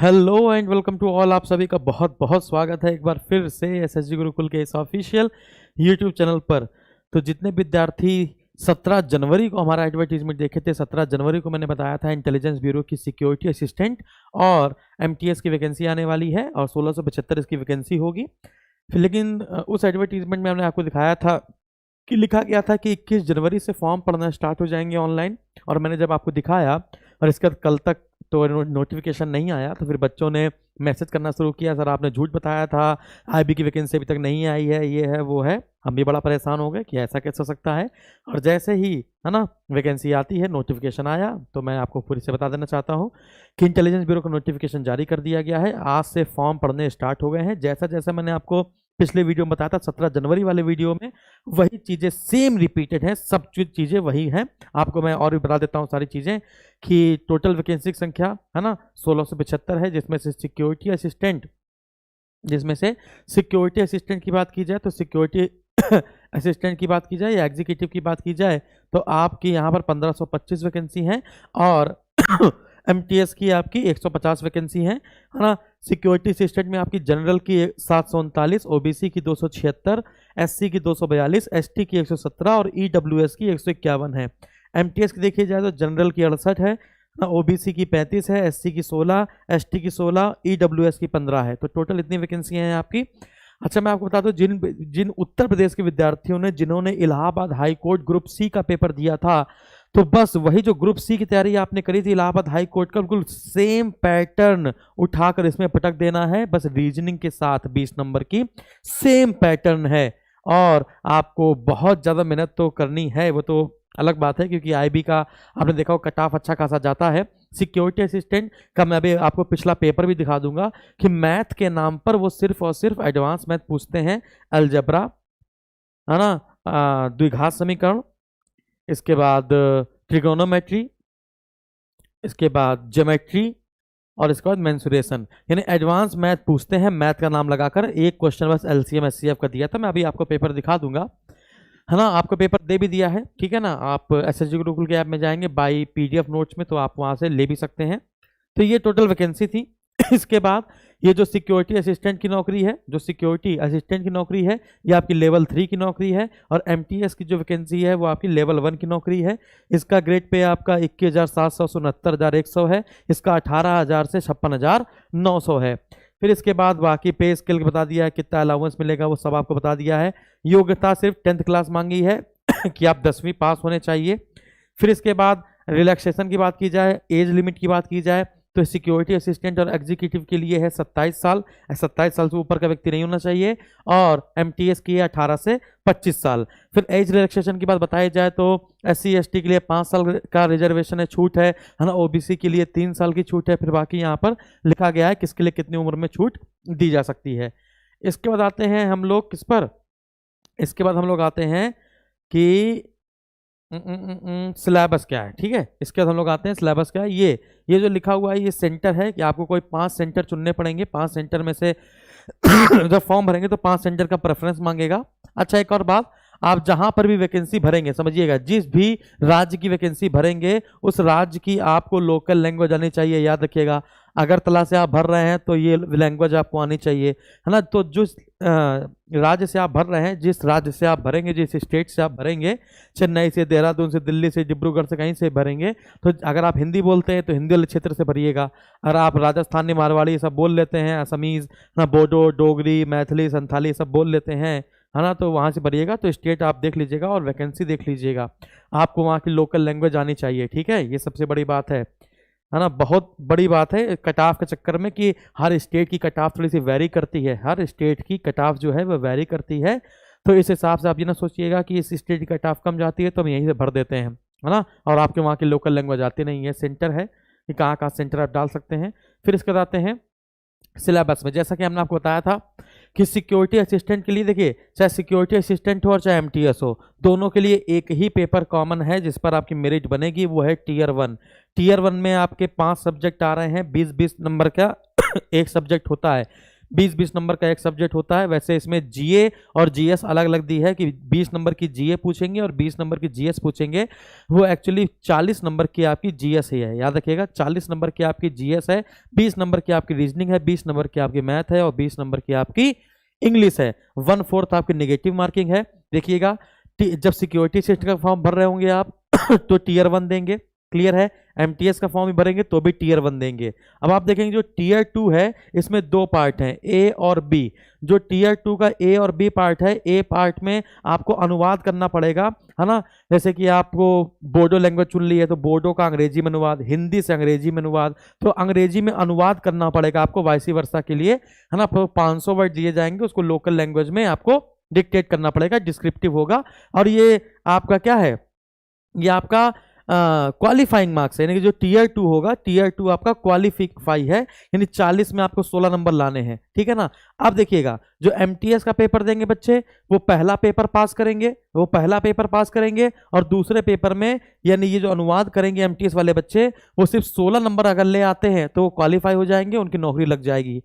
Hello and welcome to all. आप सभी का बहुत बहुत स्वागत है एक बार फिर से एसएसजी गुरुकुल के इस ऑफिशियल यूट्यूब चैनल पर। तो जितने विद्यार्थी 17 जनवरी को हमारा एडवर्टीजमेंट देखे थे, 17 जनवरी को मैंने बताया था इंटेलिजेंस ब्यूरो की सिक्योरिटी असिस्टेंट और एमटीएस की वैकेंसी आने वाली है और 1675 इसकी वैकेंसी होगी। फिर लेकिन उस एडवर्टीजमेंट में हमने आपको दिखाया था कि लिखा गया था कि 21 जनवरी से फॉर्म पढ़ना स्टार्ट हो जाएंगे ऑनलाइन। और मैंने जब आपको दिखाया और इसके बाद कल तक तो नोटिफिकेशन नहीं आया, तो फिर बच्चों ने मैसेज करना शुरू किया, सर आपने झूठ बताया था, आईबी की वैकेंसी अभी तक नहीं आई है, ये है वो है। हम भी बड़ा परेशान हो गए कि ऐसा कैसे हो सकता है। और जैसे ही है ना वैकेंसी आती है, नोटिफिकेशन आया, तो मैं आपको पूरी से बता देना चाहता हूँ कि इंटेलिजेंस ब्यूरो का नोटिफिकेशन जारी कर दिया गया है। आज से फॉर्म पढ़ने स्टार्ट हो गए हैं। जैसा जैसा मैंने आपको पिछले वीडियो में बताया था 17 जनवरी वाले वीडियो में, वही चीज़ें सेम रिपीटेड हैं, सब चीज़ें वही हैं। आपको मैं और भी बता देता हूँ सारी चीज़ें कि टोटल वैकेंसी की संख्या है ना 1675 है, जिसमें से सिक्योरिटी असिस्टेंट की बात की जाए तो सिक्योरिटी असिस्टेंट की बात की जाए या एग्जीक्यूटिव की बात की जाए तो आपकी यहाँ पर 1525 वैकेंसी हैं और एमटीएस की आपकी 150 वैकेंसी है ना। सिक्योरिटी असिस्टेंट में आपकी जनरल की 739, ओबीसी की 276, एससी की 242, एसटी की 117 और ईडब्ल्यूएस की 151 है। एमटीएस की देखी जाए तो जनरल की 68 है ना, ओबीसी की 35 है, एससी की 16, एसटी की 16, ईडब्ल्यूएस की 15 है। तो टोटल इतनी वैकेंसियां हैं आपकी। अच्छा, मैं आपको बता दूं जिन जिन उत्तर प्रदेश के विद्यार्थियों ने जिन्होंने Allahabad high court group C का पेपर दिया था, तो बस वही जो ग्रुप सी की तैयारी आपने करी थी इलाहाबाद हाई कोर्ट का, बिल्कुल सेम पैटर्न उठाकर इसमें पटक देना है। बस रीजनिंग के साथ 20 नंबर की सेम पैटर्न है और आपको बहुत ज़्यादा मेहनत तो करनी है, वो तो अलग बात है, क्योंकि आईबी का आपने देखा हो कट ऑफ अच्छा खासा जाता है। सिक्योरिटी असिस्टेंट का मैं अभी आपको पिछला पेपर भी दिखा दूंगा कि मैथ के नाम पर वो सिर्फ और सिर्फ एडवांस मैथ पूछते हैं, अलजबरा है ना, द्विघात समीकरण, इसके बाद ट्रिगोनोमेट्री, इसके बाद ज्योमेट्री और इसके बाद मेंसुरेशन, यानी एडवांस मैथ पूछते हैं। मैथ का नाम लगाकर एक क्वेश्चन बस एलसीएम एचसीएफ का दिया था। मैं अभी आपको पेपर दिखा दूंगा, है ना, आपको पेपर दे भी दिया है, ठीक है ना। आप एसएसजी गुरुकुल के ऐप में जाएंगे बाई पीडीएफ नोट्स में, तो आप वहां से ले भी सकते हैं। तो ये टोटल वैकेंसी थी। इसके बाद ये जो सिक्योरिटी असिस्टेंट की नौकरी है, जो सिक्योरिटी असिस्टेंट की नौकरी है, ये आपकी लेवल 3 की नौकरी है। और एमटीएस की जो वैकेंसी है वो आपकी लेवल 1 की नौकरी है। इसका ग्रेड पे आपका 21,700 से 69,100 है। इसका 18,000 से 56,900 है। फिर इसके बाद बाकी पे स्केल बता दिया है, कितना अलाउंस मिलेगा वो सब आपको बता दिया है। योग्यता सिर्फ 10th क्लास मांगी है कि आप 10वीं पास होने चाहिए। फिर इसके बाद रिलैक्सेशन की बात की जाए, एज लिमिट की बात की जाए, तो सिक्योरिटी असिस्टेंट और एग्जीक्यूटिव के लिए है 27 साल, 27 साल से ऊपर का व्यक्ति नहीं होना चाहिए। और एमटीएस की है 18 से 25 साल। फिर एज रिलैक्सेशन की बात बताई जाए तो एससी एसटी के लिए 5 साल का रिजर्वेशन है, छूट है ना। ओबीसी के लिए 3 साल की छूट है। फिर बाकी यहाँ पर लिखा गया है किसके लिए कितनी उम्र में छूट दी जा सकती है। इसके बाद आते हैं हम लोग किस पर, इसके बाद हम लोग आते हैं कि सिलेबस क्या है, ठीक है। इसके बाद हम लोग आते हैं सिलेबस क्या है। ये जो लिखा हुआ है ये सेंटर है कि आपको कोई 5 सेंटर चुनने पड़ेंगे। 5 सेंटर में से जब फॉर्म भरेंगे तो 5 सेंटर का प्रेफरेंस मांगेगा। अच्छा, एक और बात, आप जहां पर भी वैकेंसी भरेंगे, समझिएगा, जिस भी राज्य की वैकेंसी भरेंगे उस राज्य की आपको लोकल लैंग्वेज आनी चाहिए। याद रखिएगा, अगरतला से आप भर रहे हैं तो ये लैंग्वेज आपको आनी चाहिए, है ना। तो जिस राज्य से आप भर रहे हैं, जिस राज्य से आप भरेंगे, जिस स्टेट से आप भरेंगे, चेन्नई से, देहरादून से, दिल्ली से, डिब्रूगढ़ से, कहीं से भरेंगे, तो अगर आप हिंदी बोलते हैं तो हिंदी वाले क्षेत्र से भरिएगा। अगर आप राजस्थानी, मारवाड़ी सब बोल लेते हैं, असमीज ना, बोडो, डोगरी, मैथिली, संथाली सब बोल लेते हैं, है ना, तो वहाँ से भरिएगा। तो स्टेट आप देख लीजिएगा और वैकेंसी देख लीजिएगा, आपको वहाँ की लोकल लैंग्वेज आनी चाहिए, ठीक है। ये सबसे बड़ी बात है ना, बहुत बड़ी बात है कट ऑफ के चक्कर में कि हर स्टेट की कट ऑफ थोड़ी सी वेरी करती है, हर स्टेट की कट ऑफ जो है वो वेरी करती है। तो इस हिसाब से आप ये ना सोचिएगा कि इस स्टेट की कट ऑफ कम जाती है तो हम यहीं से भर देते हैं, है ना, और आपके वहाँ की लोकल लैंग्वेज आती नहीं है। सेंटर है कि कहाँ कहाँ सेंटर आप डाल सकते हैं। फिर इसके बाद आते हैं सिलेबस में। जैसा कि हमने आपको बताया था कि सिक्योरिटी असिस्टेंट के लिए देखिए, चाहे सिक्योरिटी असिस्टेंट हो और चाहे एमटीएस हो, दोनों के लिए एक ही पेपर कॉमन है जिस पर आपकी मेरिट बनेगी, वो है टीयर 1। टीयर 1 में आपके 5 सब्जेक्ट आ रहे हैं, 20-20 नंबर का एक सब्जेक्ट होता है। 20-20 नंबर का एक सब्जेक्ट होता है। वैसे इसमें जीए और जीएस अलग अलग दी है कि 20 नंबर की जीए पूछेंगे और 20 नंबर की जीएस पूछेंगे। वो एक्चुअली 40 नंबर की आपकी जीएस ही है, याद रखिएगा 40 नंबर की आपकी जीएस है, 20 नंबर की आपकी रीजनिंग है, 20 नंबर की आपकी मैथ है और 20 नंबर की आपकी इंग्लिश है। 1/4 आपकी नेगेटिव मार्किंग है। देखिएगा जब सिक्योरिटी सिस्टम का फॉर्म भर रहे होंगे आप तो टीयर 1 देंगे, क्लियर है। एमटीएस का फॉर्म भी भरेंगे तो भी टीयर 1 देंगे। अब आप देखेंगे जो टीयर 2 है इसमें दो पार्ट हैं, ए और बी। जो टीयर 2 का ए और बी पार्ट है, ए पार्ट में आपको अनुवाद करना पड़ेगा, है ना। जैसे कि आपको बोडो लैंग्वेज चुन ली है तो बोडो का अंग्रेजी में अनुवाद, हिंदी से अंग्रेजी में अनुवाद, तो अंग्रेजी में अनुवाद करना पड़ेगा आपको वाइसी वर्सा के लिए, है ना। 500 वर्ड दिए जाएंगे, उसको लोकल लैंग्वेज में आपको डिक्टेट करना पड़ेगा, डिस्क्रिप्टिव होगा। और ये आपका क्या है, ये आपका क्वालिफाइंग मार्क्स है, यानी कि जो टीयर 2 होगा, टीयर 2 आपका क्वालिफाई है, यानी 40 में आपको 16 नंबर लाने हैं, ठीक है ना। अब देखिएगा जो एमटीएस का पेपर देंगे बच्चे, वो पहला पेपर पास करेंगे, और दूसरे पेपर में यानी ये जो अनुवाद करेंगे एमटीएस वाले बच्चे, वो सिर्फ 16 नंबर अगर ले आते हैं तो वो क्वालिफाई हो जाएंगे, उनकी नौकरी लग जाएगी।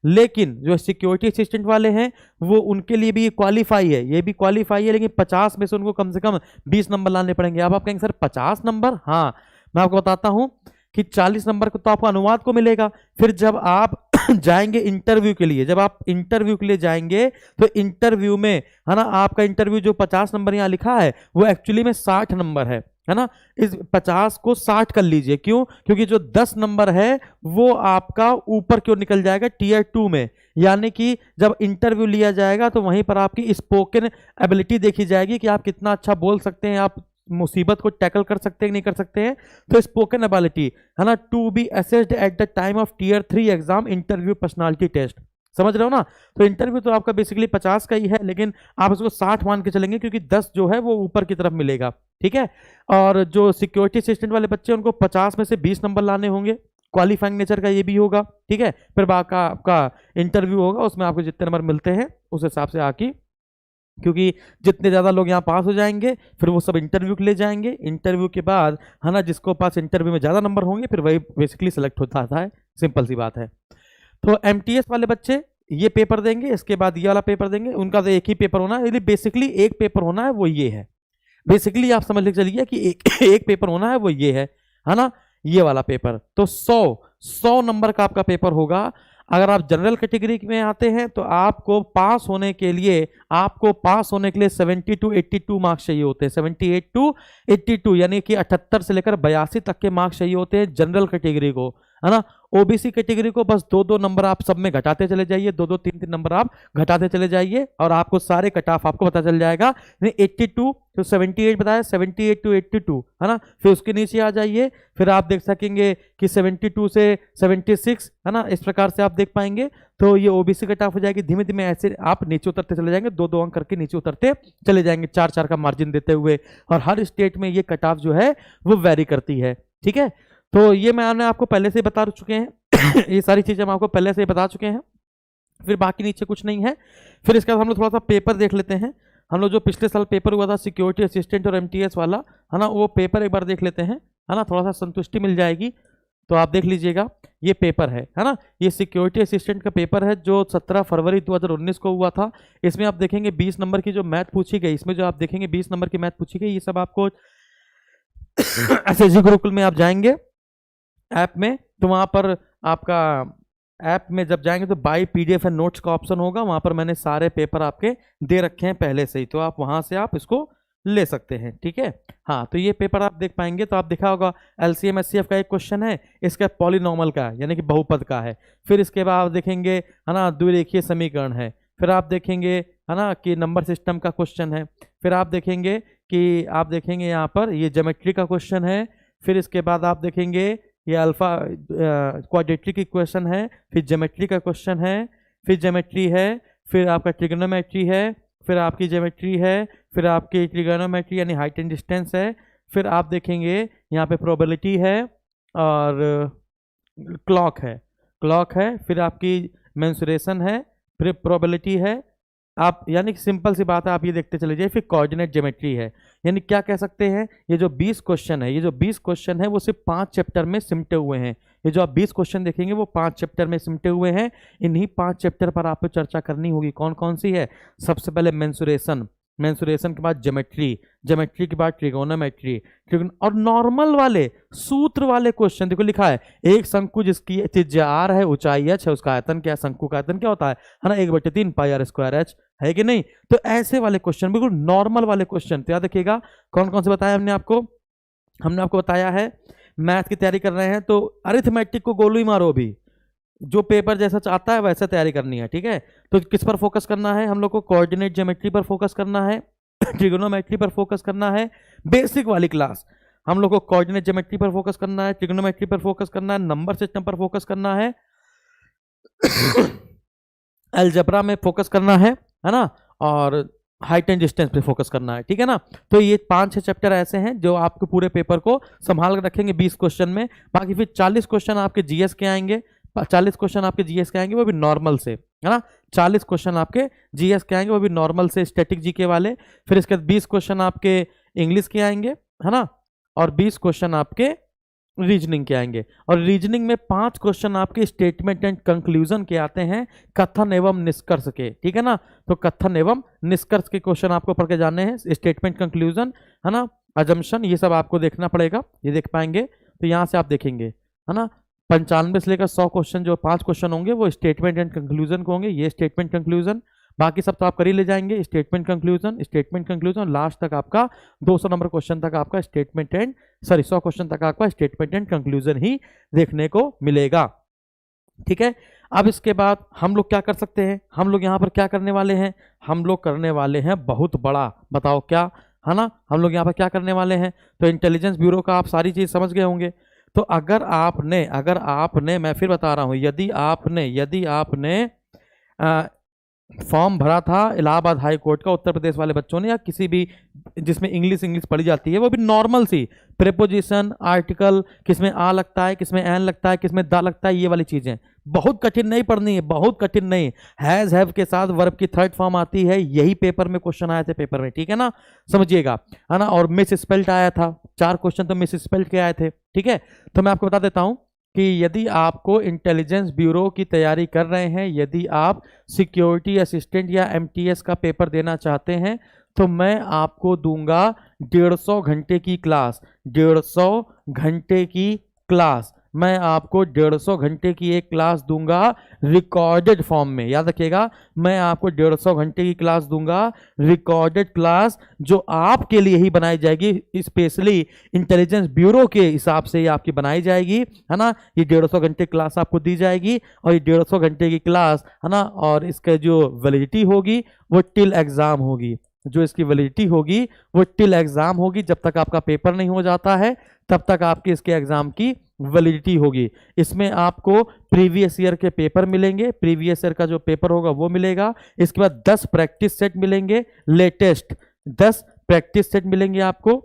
लेकिन जो सिक्योरिटी असिस्टेंट वाले हैं वो उनके लिए भी ये क्वालिफाई है, ये भी क्वालिफाई है, लेकिन 50 में से उनको कम से कम 20 नंबर लाने पड़ेंगे। अब आप कहेंगे सर 50 नंबर, हाँ मैं आपको बताता हूं कि 40 नंबर को तो आपको अनुवाद को मिलेगा। फिर जब आप जाएंगे इंटरव्यू के लिए, जब आप इंटरव्यू के लिए जाएंगे तो इंटरव्यू में, है ना, आपका इंटरव्यू जो 50 नंबर यहाँ लिखा है वो एक्चुअली में 60 नंबर है ना। इस 50 को 60 कर लीजिए, क्यों? क्योंकि जो 10 नंबर है वो आपका ऊपर क्यों निकल जाएगा, टीयर 2 में। यानी कि जब इंटरव्यू लिया जाएगा तो वहीं पर आपकी स्पोकन एबिलिटी देखी जाएगी कि आप कितना अच्छा बोल सकते हैं, आप मुसीबत को टैकल कर सकते हैं नहीं कर सकते हैं। तो स्पोकन एबिलिटी, है ना, to be assessed at the time of tier 3 exam interview personality test, समझ रहे हो ना। तो इंटरव्यू तो आपका बेसिकली 50 का ही है, लेकिन आप उसको 60 मान के चलेंगे क्योंकि 10 जो है वो ऊपर की तरफ मिलेगा, ठीक है। और जो सिक्योरिटी असिस्टेंट वाले बच्चे उनको 50 में से 20 नंबर लाने होंगे, क्वालिफाइंग नेचर का ये भी होगा, ठीक है। फिर बाकी आपका इंटरव्यू होगा, उसमें आपको जितने नंबर मिलते हैं उस हिसाब से आके, क्योंकि जितने ज़्यादा लोग यहाँ पास हो जाएंगे फिर वो सब इंटरव्यू के लिए जाएंगे। इंटरव्यू के बाद, है ना, जिसको पास इंटरव्यू में ज़्यादा नंबर होंगे फिर वही बेसिकली सिलेक्ट होता है, सिंपल सी बात है। तो एमटीएस वाले बच्चे ये पेपर देंगे, इसके बाद ये वाला पेपर देंगे, उनका तो एक ही पेपर होना है, यदि बेसिकली एक पेपर होना है वो ये है। बेसिकली आप समझ लेके चलिए कि एक पेपर होना है वो ये है ना, ये वाला पेपर। तो 100 नंबर का आपका पेपर होगा। अगर आप जनरल कैटेगरी में आते हैं तो आपको पास होने के लिए 70 to 82 मार्क्स चाहिए होते हैं, 78 to 82, यानी कि 78 से लेकर 82 तक के मार्क्स चाहिए होते हैं जनरल कैटेगरी को, है ना। ओबीसी कैटेगरी को बस 2-2 नंबर आप सब में घटाते चले जाइए, 2-2 3-3 नंबर आप घटाते चले जाइए और आपको सारे कट ऑफ आपको पता चल जाएगा। 82 तो 78 बताया, 78 to 82, है ना। फिर उसके नीचे आ जाइए, फिर आप देख सकेंगे कि 72 से 76, है ना, इस प्रकार से आप देख पाएंगे। तो ये ओबीसी कट ऑफ हो जाएगी। धीमे धीमे ऐसे आप नीचे उतरते चले जाएंगे, 2-2 अंक करके नीचे उतरते चले जाएंगे, 4-4 का मार्जिन देते हुए। और हर स्टेट में ये कट ऑफ जो है वो वेरी करती है, ठीक है। तो ये मैंने आपको पहले से बता चुके हैं ये सारी चीजें हम आपको पहले से बता चुके हैं। फिर बाकी नीचे कुछ नहीं है। फिर इसके बाद हम लोग थोड़ा सा पेपर देख लेते हैं। हम लोग जो पिछले साल पेपर हुआ था सिक्योरिटी असिस्टेंट और एमटीएस वाला, है ना, वो पेपर एक बार देख लेते हैं, है ना, थोड़ा सा संतुष्टि मिल जाएगी। तो आप देख लीजिएगा, ये पेपर है ना, ये सिक्योरिटी असिस्टेंट का पेपर है जो 17 फरवरी 2019 को हुआ था। इसमें आप देखेंगे 20 नंबर की जो मैथ पूछी गई, इसमें जो आप देखेंगे 20 नंबर की मैथ पूछी गई, ये सब आपको एसएसजी गुरुकुल में आप जाएंगे ऐप में, तो वहां पर आपका ऐप में जब जाएंगे तो बाय पीडीएफ एंड नोट्स का ऑप्शन होगा, वहां पर मैंने सारे पेपर आपके दे रखे हैं पहले से ही, तो आप वहां से आप इसको ले सकते हैं, ठीक है। हाँ, तो ये पेपर आप देख पाएंगे। तो आप देखा होगा एलसीएम एचसीएफ का एक क्वेश्चन है, इसका पॉलिनॉमल का यानी कि बहुपद का है। फिर इसके बाद आप देखेंगे, है ना, द्विरेखीय समीकरण है। फिर आप देखेंगे, है ना, कि नंबर सिस्टम का क्वेश्चन है। फिर आप देखेंगे यहाँ पर ये ज्योमेट्री का क्वेश्चन है। फिर इसके बाद आप देखेंगे ये अल्फा क्वाड्रेटिक इक्वेशन है। फिर ज्योमेट्री का क्वेश्चन है, फिर ज्योमेट्री है, फिर आपका ट्रिग्नोमेट्री है, फिर आपकी ज्योमेट्री है, फिर आपकी ट्रिग्नोमेट्री यानी हाइट एंड डिस्टेंस है। फिर आप देखेंगे यहाँ पे प्रोबेबिलिटी है और क्लॉक है। फिर आपकी मेंसुरेशन है, फिर प्रोबेबिलिटी है, आप यानी कि सिंपल सी बात है, आप ये देखते चले जाइए। फिर कोऑर्डिनेट ज्योमेट्री है, यानी क्या कह सकते हैं, ये जो 20 क्वेश्चन है, ये जो 20 क्वेश्चन है वो सिर्फ 5 चैप्टर में सिमटे हुए हैं। ये जो आप 20 क्वेश्चन देखेंगे वो 5 चैप्टर में सिमटे हुए हैं। इन्हीं 5 चैप्टर पर आपको चर्चा करनी होगी। कौन कौन सी है? सबसे पहले मेंसुरेशन, मेंसुरेशन के बाद ज्योमेट्री, ज्योमेट्री के बाद ट्रिगोनोमेट्री, और नॉर्मल वाले सूत्र वाले क्वेश्चन। देखो लिखा है, एक शंकु जिसकी त्रिज्या r है, ऊंचाई h है, उसका आयतन क्या है, शंकु का आयतन क्या होता है ना, 1/3 पाई r स्क्वायर h है कि नहीं। तो ऐसे वाले क्वेश्चन, बिल्कुल नॉर्मल वाले क्वेश्चन। तो याद रखिएगा कौन कौन से बताया हमने आपको बताया है। मैथ की तैयारी कर रहे हैं तो अरिथमेटिक को गोलू ही मारो, भी जो पेपर जैसा चाहता है वैसा तैयारी करनी है, ठीक है। तो किस पर फोकस करना है हम लोग को? कोऑर्डिनेट ज्योमेट्री पर फोकस करना है, ट्रिगोनोमेट्री पर फोकस करना है। बेसिक वाली क्लास हम लोग को कोऑर्डिनेट ज्योमेट्री पर फोकस करना है, ट्रिगोनोमेट्री पर फोकस करना है, नंबर सिस्टम पर फोकस करना है, अलजेब्रा में फोकस करना है ना, और हाइट एंड डिस्टेंस पे फोकस करना है, ठीक है ना। तो ये 5-6 चैप्टर ऐसे हैं जो आपके पूरे पेपर को संभाल कर रखेंगे 20 क्वेश्चन में। बाकी फिर 40 क्वेश्चन आपके जीएस के आएंगे, 40 क्वेश्चन आपके जीएस के आएंगे वो भी नॉर्मल से, है ना। 40 क्वेश्चन आपके जीएस के आएंगे वो भी नॉर्मल से, स्टैटिक जीके वाले। फिर इसके बाद 20 क्वेश्चन आपके इंग्लिश के आएंगे, है ना, और 20 क्वेश्चन आपके रीजनिंग के आएंगे। और रीजनिंग में 5 क्वेश्चन आपके स्टेटमेंट एंड कंक्लूजन के आते हैं, कथन एवं निष्कर्ष के, ठीक है ना। तो कथन एवं निष्कर्ष के क्वेश्चन आपको पढ़ के जाने हैं, स्टेटमेंट कंक्लूजन, है ना, अजम्पशन, ये सब आपको देखना पड़ेगा। ये देख पाएंगे तो यहाँ से आप देखेंगे, है ना। 95 से लेकर 100 क्वेश्चन, जो 5 क्वेश्चन होंगे वो स्टेटमेंट एंड कंक्लूजन को होंगे। ये स्टेटमेंट कंक्लूजन, बाकी सब तो आप कर ही ले जाएंगे। Statement conclusion, statement conclusion, last तक आपका 200 नंबर क्वेश्चन तक आपका 100 क्वेश्चन तक आपका स्टेटमेंट एंड कंक्लूजन ही देखने को मिलेगा, ठीक है। अब इसके बाद हम लोग क्या कर सकते हैं? हम लोग यहाँ पर क्या करने वाले हैं? हम लोग करने वाले हैं बहुत बड़ा, बताओ क्या, है ना। हम लोग यहाँ पर क्या करने वाले हैं? तो इंटेलिजेंस ब्यूरो का आप सारी चीज समझ गए होंगे। तो अगर आपने मैं फिर बता रहा हूं, यदि आपने फॉर्म भरा था इलाहाबाद हाई कोर्ट का, उत्तर प्रदेश वाले बच्चों ने, या किसी भी जिसमें इंग्लिश पढ़ी जाती है, वो भी नॉर्मल सी प्रेपोजिशन, आर्टिकल, किसमें आ लगता है, किसमें एन लगता है, किसमें दा लगता है, ये वाली चीजें बहुत कठिन नहीं पढ़नी है, बहुत कठिन नहीं। हैज हैव के साथ वर्ब की थर्ड फॉर्म आती है, यही पेपर में क्वेश्चन आए थे पेपर में, ठीक है ना, समझिएगा, है ना। और मिस स्पेल्ट आया था, 4 क्वेश्चन तो मिस स्पेल्ट के आए थे, ठीक है। तो मैं आपको बता देता हूं कि यदि आपको इंटेलिजेंस ब्यूरो की तैयारी कर रहे हैं, यदि आप सिक्योरिटी असिस्टेंट या एमटीएस का पेपर देना चाहते हैं, तो मैं आपको दूंगा 150 घंटे की क्लास, 150 घंटे की क्लास, मैं आपको 150 घंटे की एक क्लास दूंगा रिकॉर्डेड फॉर्म में। याद रखिएगा, मैं आपको 150 घंटे की क्लास दूंगा, रिकॉर्डेड क्लास, जो आपके लिए ही बनाई जाएगी, स्पेशली इंटेलिजेंस ब्यूरो के हिसाब से ये आपकी बनाई जाएगी, है ना। ये 150 घंटे क्लास आपको दी जाएगी, और ये 150 घंटे की क्लास, है ना, और इसका जो वैलिडिटी होगी वो टिल एग्जाम होगी, जो इसकी वैलिडिटी होगी वो टिल एग्जाम होगी। जब तक आपका पेपर नहीं हो जाता है तब तक आपके इसके एग्जाम की वैलिडिटी होगी। इसमें आपको प्रीवियस ईयर के पेपर मिलेंगे, प्रीवियस ईयर का जो पेपर होगा वो मिलेगा। इसके बाद 10 प्रैक्टिस सेट मिलेंगे, लेटेस्ट 10 प्रैक्टिस सेट मिलेंगे आपको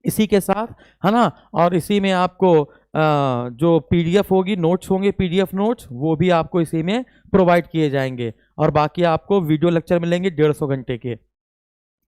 इसी के साथ, है ना। और इसी में आपको जो पीडीएफ होगी, नोट्स होंगे, पीडीएफ नोट्स, वो भी आपको इसी में प्रोवाइड किए जाएंगे। और बाकी आपको वीडियो लेक्चर मिलेंगे 150 घंटे के।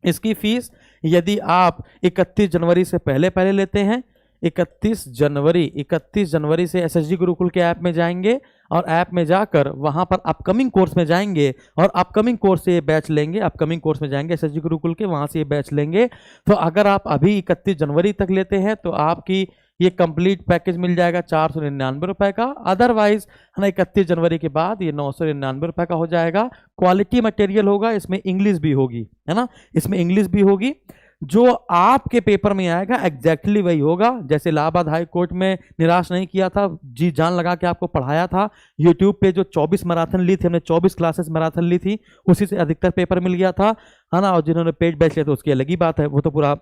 इसकी फीस यदि आप 31 जनवरी से पहले लेते हैं, 31 जनवरी से एसएसजी गुरुकुल के ऐप में जाएंगे, और ऐप में जाकर वहां पर अपकमिंग कोर्स में जाएंगे, और अपकमिंग कोर्स से ये बैच लेंगे, अपकमिंग कोर्स में जाएंगे एसएसजी गुरुकुल के, वहां से ये बैच लेंगे। तो अगर आप अभी 31 जनवरी तक लेते हैं तो आपकी ये कंप्लीट पैकेज मिल जाएगा 499 रुपए का। अदरवाइज है ना, 31 जनवरी के बाद ये 999 रुपए का हो जाएगा। क्वालिटी मटेरियल होगा, इसमें इंग्लिश भी होगी, है ना, इसमें इंग्लिश भी होगी। जो आपके पेपर में आएगा एग्जैक्टली वही होगा। जैसे इलाहाबाद हाई कोर्ट में निराश नहीं किया था, जी जान लगा के आपको पढ़ाया था। यूट्यूब पे जो 24 मैराथन ली थी हमने, 24 क्लासेस मैराथन ली थी, उसी से अधिकतर पेपर मिल गया था, है ना। और जिन्होंने पेड बैच लिया तो उसकी अलग ही बात है, वो तो पूरा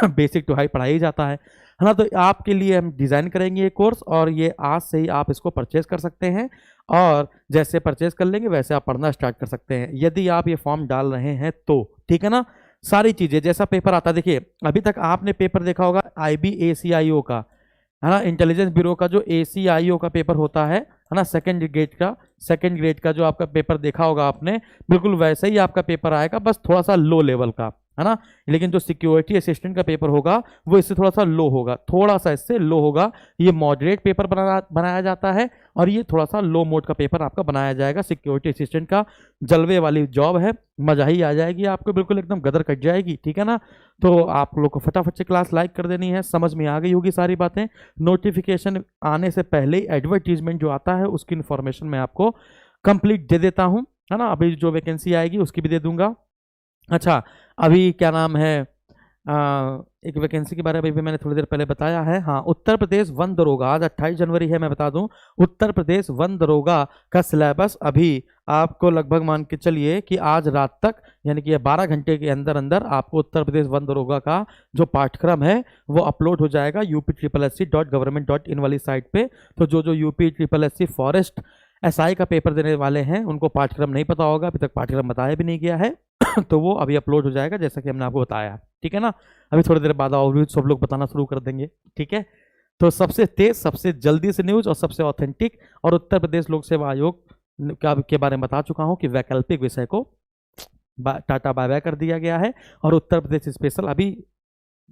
बेसिक टू हाई पढ़ाई ही जाता है ना। तो आपके लिए हम डिजाइन करेंगे ये कोर्स, और ये आज से ही आप इसको परचेज कर सकते हैं, और जैसे परचेज कर लेंगे वैसे आप पढ़ना स्टार्ट कर सकते हैं, यदि आप ये फॉर्म डाल रहे हैं तो, ठीक है ना। सारी चीजें जैसा पेपर आता है, देखिए अभी तक आपने पेपर देखा होगा IBACIO का, है ना, इंटेलिजेंस ब्यूरो का जो ACIO का पेपर होता है, है ना, सेकंड ग्रेड का जो आपका पेपर देखा होगा आपने, बिल्कुल वैसे ही आपका पेपर आएगा, बस थोड़ा सा लो लेवल का, है ना। लेकिन जो सिक्योरिटी असिस्टेंट का पेपर होगा वो इससे थोड़ा सा लो होगा, थोड़ा सा इससे लो होगा। ये मॉडरेट पेपर बनाया जाता है और ये थोड़ा सा लो मोड का पेपर आपका बनाया जाएगा। सिक्योरिटी असिस्टेंट का जलवे वाली जॉब है, मजा ही आ जाएगी आपको, बिल्कुल एकदम गदर कट जाएगी, ठीक है ना। तो आप लोग को फटाफट से क्लास लाइक कर देनी है, समझ में आ गई होगी सारी बातें। नोटिफिकेशन आने से पहले ही एडवर्टीजमेंट जो आता है उसकी इन्फॉर्मेशन मैं आपको कंप्लीट दे देता हूं, है ना। अभी जो वैकेंसी आएगी उसकी भी दे दूंगा। अच्छा, अभी क्या नाम है, एक वैकेंसी के बारे में भी मैंने थोड़ी देर पहले बताया है। हाँ, उत्तर प्रदेश वन दरोगा, आज 28 जनवरी है, मैं बता दूं, उत्तर प्रदेश वन दरोगा का सिलेबस अभी आपको लगभग मान के चलिए कि आज रात तक, यानी कि 12 घंटे के अंदर अंदर आपको उत्तर प्रदेश वन दरोगा का जो पाठ्यक्रम है वो अपलोड हो जाएगा UP SSC.government.in वाली साइट पे। तो जो UP SSC फॉरेस्ट SI का पेपर देने वाले हैं उनको पाठ्यक्रम नहीं पता होगा, अभी तक पाठ्यक्रम बताया भी नहीं गया है तो वो अभी अपलोड हो जाएगा जैसा कि हमने आपको बताया, ठीक है ना। अभी थोड़ी देर बाद और सब लोग बताना शुरू कर देंगे, ठीक है। तो सबसे तेज, सबसे जल्दी से न्यूज और सबसे ऑथेंटिक, और उत्तर प्रदेश लोक सेवा आयोग के बारे में बता चुका हूं कि वैकल्पिक विषय को टाटा बाय बाय कर दिया गया है। और उत्तर प्रदेश स्पेशल अभी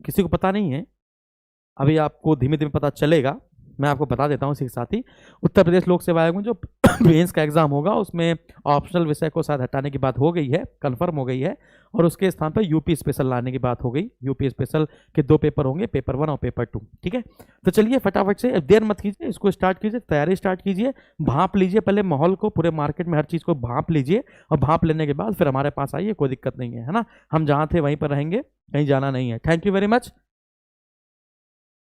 किसी को पता नहीं है, अभी आपको धीमे धीमे पता चलेगा, मैं आपको बता देता हूँ इसी के साथ ही। उत्तर प्रदेश लोक सेवा आयोग में जो मेंस का एग्जाम होगा उसमें ऑप्शनल विषय को शायद हटाने की बात हो गई है, कंफर्म हो गई है, और उसके स्थान पर यूपी स्पेशल लाने की बात हो गई। यूपी स्पेशल के 2 पेपर होंगे, पेपर 1 और पेपर 2, ठीक है। तो चलिए फटाफट से, देर मत कीजिए, इसको स्टार्ट कीजिए, तैयारी स्टार्ट कीजिए, भांप लीजिए पहले माहौल को, पूरे मार्केट में हर चीज़ को भांप लीजिए, और भांप लेने के बाद फिर हमारे पास आइए, कोई दिक्कत नहीं है, है ना। हम जहाँ थे वहीं पर रहेंगे, कहीं जाना नहीं है। Thank you very much.